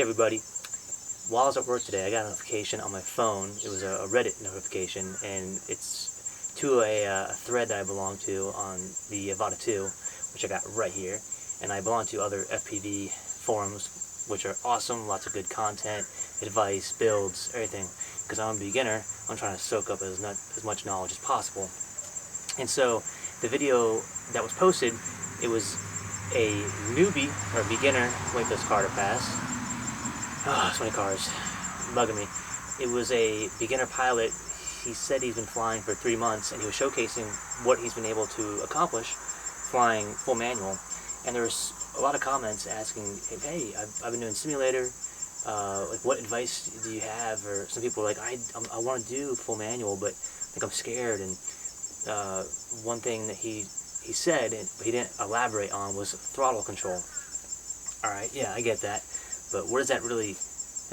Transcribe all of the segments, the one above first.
everybody. While I was at work today, I got a notification on my phone. It was a Reddit notification, and it's to a thread that I belong to on the Avata 2, which I got right here. And I belong to other FPV forums, which are awesome, lots of good content, advice, builds, everything. Because I'm a beginner, I'm trying to soak up as much knowledge as possible. And so, the video that was posted, it was a newbie, or a beginner, wait for this car to pass. Oh, so many cars bugging me. It was a beginner pilot. He said he's been flying for 3 months, and he was showcasing what he's been able to accomplish flying full manual. And there was a lot of comments asking, hey, I've been doing simulator, like what advice do you have? Or some people were like, I want to do full manual, but like I'm scared. And one thing that he said, but he didn't elaborate on, was throttle control. Alright, yeah, I get that. But what does that really,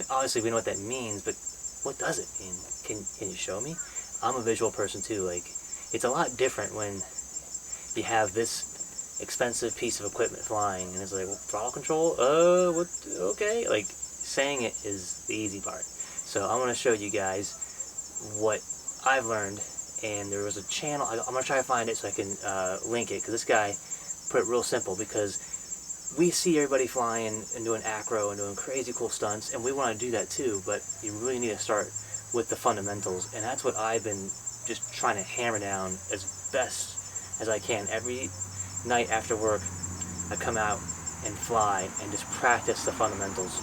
obviously we know what that means, but what does it mean? Can you show me? I'm a visual person too. Like, it's a lot different when you have this expensive piece of equipment flying and it's like, well, throttle control? What? Okay. Like, saying it is the easy part. So I'm going to show you guys what I've learned. And there was a channel, I'm going to try to find it so I can link it, because this guy put it real simple, because we see everybody flying and doing acro and doing crazy cool stunts, and we want to do that too, but you really need to start with the fundamentals, and that's what I've been just trying to hammer down as best as I can. Every night after work, I come out and fly and just practice the fundamentals.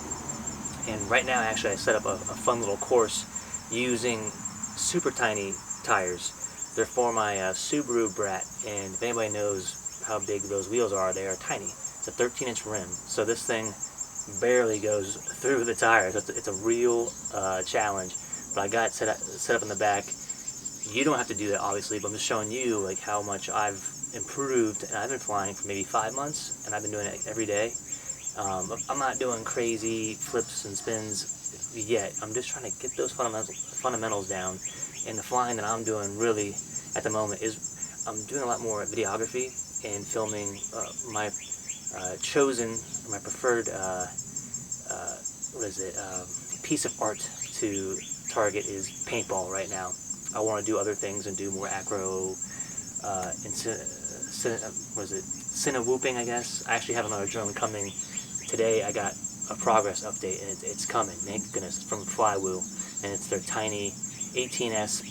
And right now, actually, I set up a fun little course using super tiny tires. They're for my Subaru Brat, and if anybody knows how big those wheels are, they are tiny. It's a 13-inch rim, so this thing barely goes through the tires. It's a real challenge, but I got it set up in the back. You don't have to do that, obviously, but I'm just showing you like how much I've improved, and I've been flying for maybe 5 months, and I've been doing it every day. I'm not doing crazy flips and spins yet. I'm just trying to get those fundamentals down, and the flying that I'm doing really at the moment is I'm doing a lot more videography and filming my my preferred piece of art to target is paintball right now. I want to do other things and do more acro and cine whooping, I guess. I actually have another drone coming today. I got a progress update, and it's coming, thank goodness, from Flywoo, and it's their tiny 18S,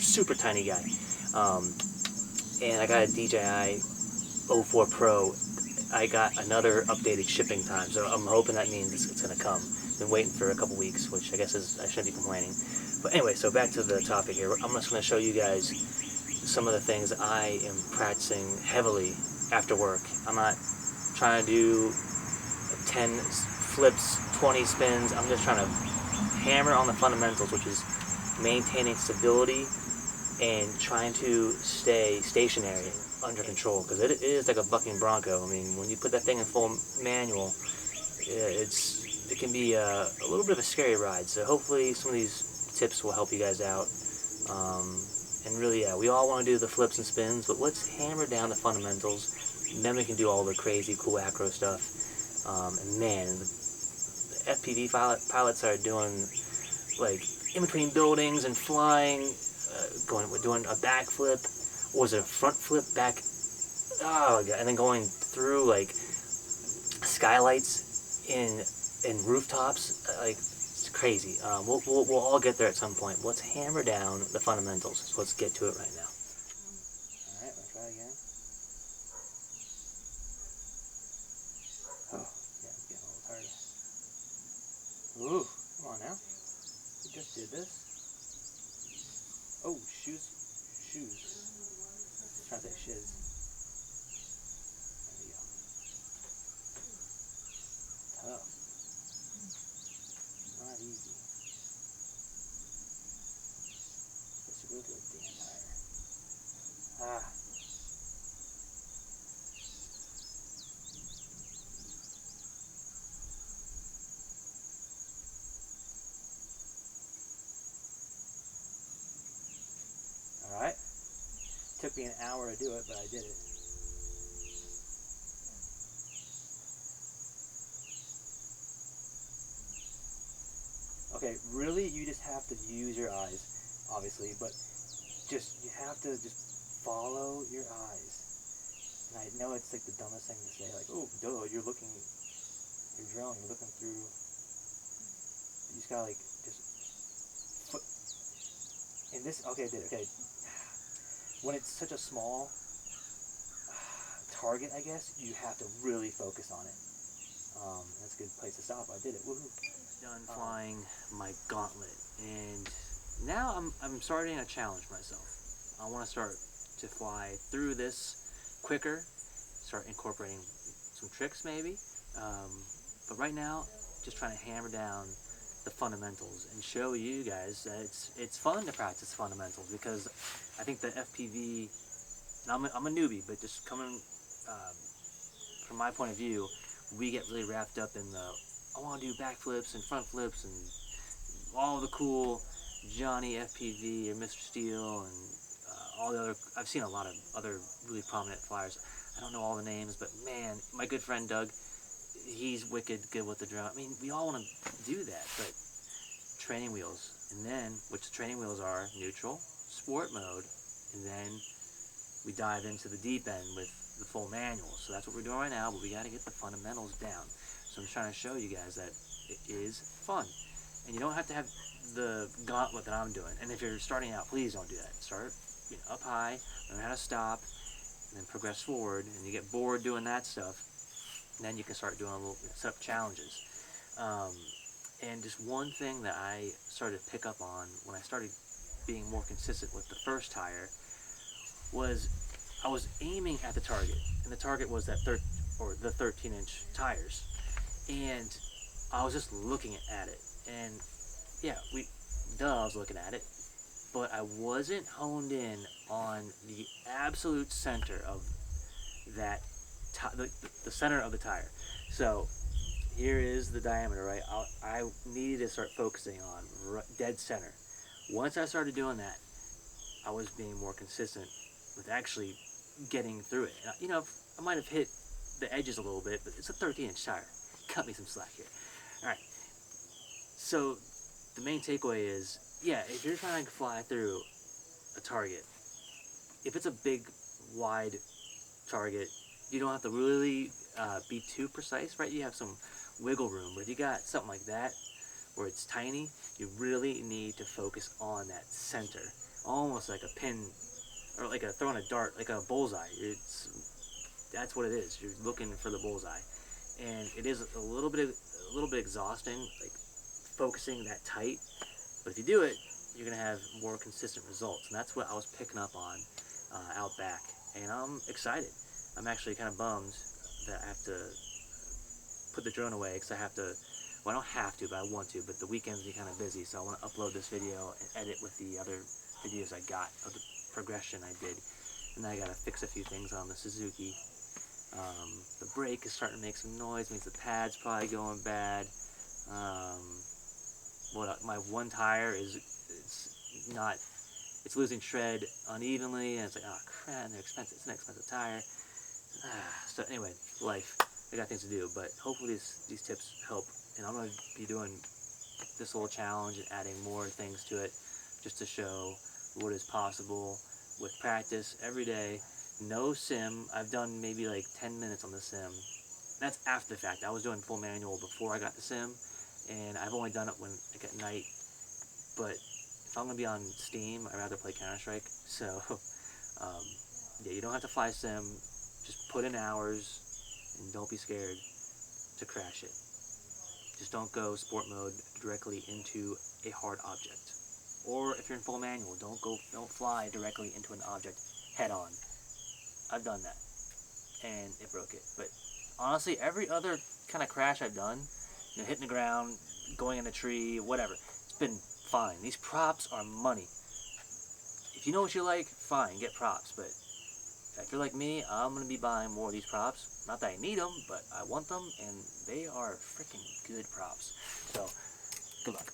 super tiny guy. And I got a DJI 04 Pro. I got another updated shipping time, so I'm hoping that means it's going to come. Been waiting for a couple weeks, which I guess I shouldn't be complaining. But anyway, so back to the topic here. I'm just going to show you guys some of the things that I am practicing heavily after work. I'm not trying to do 10 flips, 20 spins. I'm just trying to hammer on the fundamentals, which is maintaining stability and trying to stay stationary, under control, because it is like a bucking bronco. I mean, when you put that thing in full manual, it can be a little bit of a scary ride. So hopefully some of these tips will help you guys out. And really, yeah, we all want to do the flips and spins, but let's hammer down the fundamentals, and then we can do all the crazy cool acro stuff. And man, the FPV pilots are doing like in between buildings and flying, doing a backflip, or is it a front flip back? Oh god! And then going through like skylights in rooftops, like it's crazy. We'll all get there at some point. Let's hammer down the fundamentals. So let's get to it right now. All right, let's try again. Oh yeah, I'm getting a little tired. Ooh, come on now. We just did this. Oh, shoes. Try to say shiz. There we go. Tough. Not easy. Let's go to a damn tire. Ah. Alright. Took me an hour to do it, but I did it. okay, really, you just have to use your eyes, obviously, but you have to just follow your eyes. And I know it's like the dumbest thing to say, like, oh, duh, you're drawing, you're looking through. You just gotta like just foot. And this, okay, okay. When it's such a small target, I guess you have to really focus on it. That's a good place to stop. I did it. Woohoo! Done flying my gauntlet, and now I'm starting to challenge myself. I want to start to fly through this quicker, start incorporating some tricks maybe, but right now just trying to hammer down the fundamentals and show you guys that it's fun to practice fundamentals, because I think the FPV, and I'm a newbie, but just coming from my point of view, we get really wrapped up in the, I want to do backflips and front flips and all the cool Johnny FPV or Mr. Steel and all the other, I've seen a lot of other really prominent flyers. I don't know all the names, but man, my good friend Doug, he's wicked good with the drone. I mean, we all want to do that, but training wheels, and then, which the training wheels are neutral, sport mode, and then we dive into the deep end with the full manual. So that's what we're doing right now, but we got to get the fundamentals down. So I'm trying to show you guys that it is fun. And you don't have to have the gauntlet that I'm doing. And if you're starting out, please don't do that. Start up high, learn how to stop, and then progress forward. And you get bored doing that stuff, and then you can start doing a little set up challenges. And just one thing that I started to pick up on when I started being more consistent with the first tire was I was aiming at the target, and the target was that the 13-inch tires, and I was just looking at it, and yeah, I was looking at it, but I wasn't honed in on the absolute center of that, the center of the tire. So here is the diameter, right? I needed to start focusing on dead center. Once I started doing that, I was being more consistent with actually getting through it. You know, I might have hit the edges a little bit, but it's a 13-inch tire. Cut me some slack here. All right. So the main takeaway is, yeah, if you're trying to fly through a target, if it's a big, wide target, you don't have to really be too precise, right? You have some wiggle room, but if you got something like that where it's tiny, you really need to focus on that center, almost like a pin, or like throwing a dart, like a bullseye. That's what it is. You're looking for the bullseye, and it is a little bit exhausting, like focusing that tight. But if you do it, you're gonna have more consistent results, and that's what I was picking up on out back. And I'm excited. I'm actually kind of bummed that I have to put the drone away, because I have to. Well, I don't have to, but I want to. But the weekends are kind of busy, so I want to upload this video and edit with the other videos I got of the progression I did. And then I gotta fix a few things on the Suzuki. The brake is starting to make some noise, means the pad's probably going bad. My one tire it's losing tread unevenly, and it's like, oh crap, they're expensive. It's an expensive tire. So anyway, life. I got things to do, but hopefully these tips help. And I'm gonna be doing this little challenge and adding more things to it, just to show what is possible with practice every day. No sim. I've done maybe like 10 minutes on the sim. That's after the fact. I was doing full manual before I got the sim, and I've only done it when like at night. But if I'm gonna be on Steam, I'd rather play Counter-Strike. So yeah, you don't have to fly sim. Just put in hours, and don't be scared to crash it. Just don't go sport mode directly into a hard object. Or if you're in full manual, don't fly directly into an object head on. I've done that, and it broke it. But honestly, every other kind of crash I've done, hitting the ground, going in a tree, whatever, it's been fine. These props are money. If you know what you like, fine, get props. But if you're like me, I'm going to be buying more of these props. Not that I need them, but I want them, and they are freaking good props. So, good luck.